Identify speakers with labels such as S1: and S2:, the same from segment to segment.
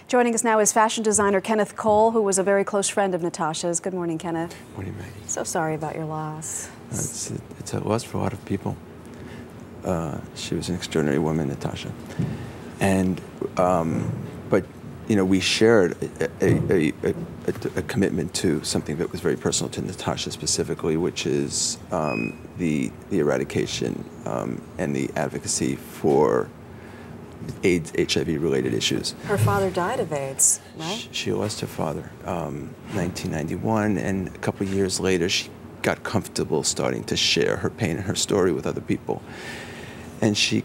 S1: Joining us now is fashion designer Kenneth Cole, who was a very close friend of Natasha's. Good morning, Kenneth.
S2: Good morning, Maggie.
S1: So sorry about your loss.
S2: It's a loss for a lot of people. She was an extraordinary woman, Natasha. And, but, you know, we shared a commitment to something that was very personal to Natasha specifically, which is the eradication and the advocacy for AIDS, HIV-related issues.
S1: Her father died of AIDS, right?
S2: She lost her father 1991, and a couple of years later she got comfortable starting to share her pain and her story with other people. And she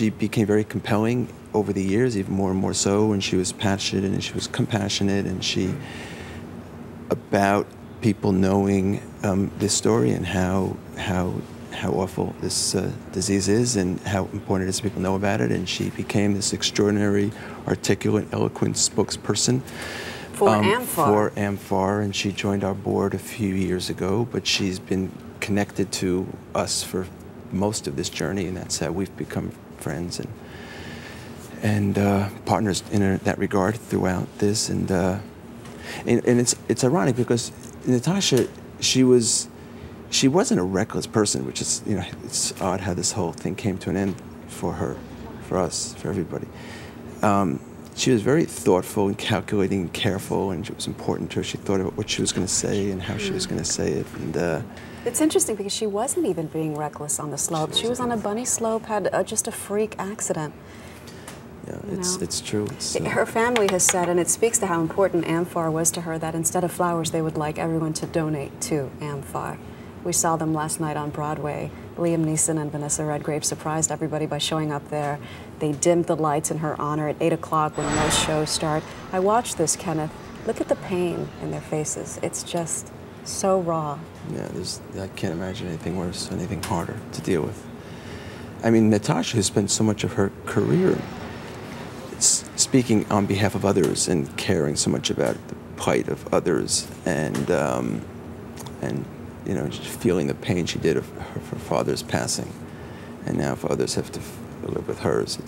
S2: became very compelling over the years, even more and more so, and she was passionate and she was compassionate, and about people knowing this story and how awful this disease is and how important it is people know about it. And she became this extraordinary, articulate, eloquent spokesperson
S1: for AMFAR.
S2: For AMFAR, and she joined our board a few years ago, but she's been connected to us for most of this journey, and that's how we've become friends and partners in that regard throughout this. And it's ironic because Natasha, she wasn't a reckless person, which is, you know, it's odd how this whole thing came to an end for her, for us, for everybody. She was very thoughtful and calculating and careful, and it was important to her. She thought about what she was going to say and how she was going to say it. And
S1: it's interesting because she wasn't even being reckless on the slope. She was on a bunny slope, had just a freak accident.
S2: Yeah, it's true.
S1: Her family has said, and it speaks to how important AMFAR was to her, that instead of flowers, they would like everyone to donate to AMFAR. We saw them last night on Broadway. Liam Neeson and Vanessa Redgrave surprised everybody by showing up there. They dimmed the lights in her honor at 8 o'clock when most shows start. I watched this, Kenneth. Look at the pain in their faces. It's just so raw.
S2: Yeah, I can't imagine anything worse, anything harder to deal with. I mean, Natasha has spent so much of her career speaking on behalf of others and caring so much about the plight of others, and you know, just feeling the pain she did of her father's passing, and now if others have to live with hers, it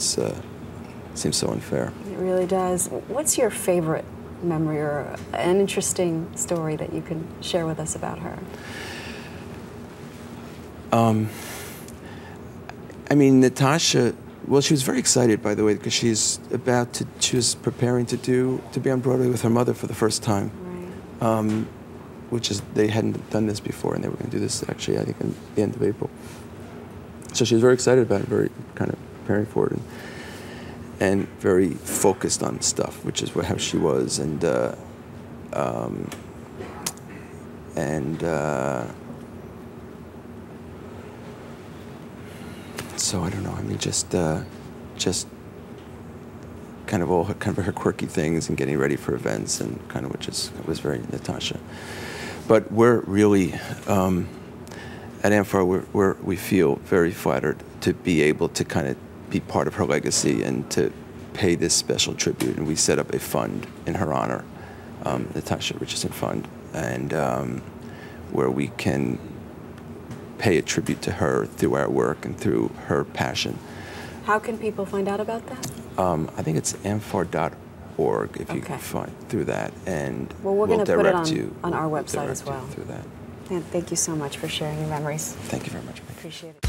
S2: seems so unfair. It
S1: really does. What's your favorite memory or an interesting story that you can share with us about her?
S2: I mean, Natasha, well, she was very excited, by the way, because she was preparing to be on Broadway with her mother for the first time.
S1: Right.
S2: Which is, they hadn't done this before, and they were going to do this actually, I think, in the end of April. So she was very excited about it, very kind of preparing for it, and very focused on stuff, which is how she was, so I don't know. I mean, just kind of her quirky things and getting ready for events, and kind of it was very Natasha. But we're really, at AMFAR, we feel very flattered to be able to kind of be part of her legacy and to pay this special tribute. And we set up a fund in her honor, Natasha Richardson Fund, and where we can pay a tribute to her through our work and through her passion.
S1: How can people find out about that?
S2: I think it's amfar.org if you can find through that, and
S1: well, we're going to put it on our
S2: we'll
S1: website as well.
S2: Through that.
S1: And thank you so much for sharing your memories.
S2: Thank you very much.
S1: Appreciate it.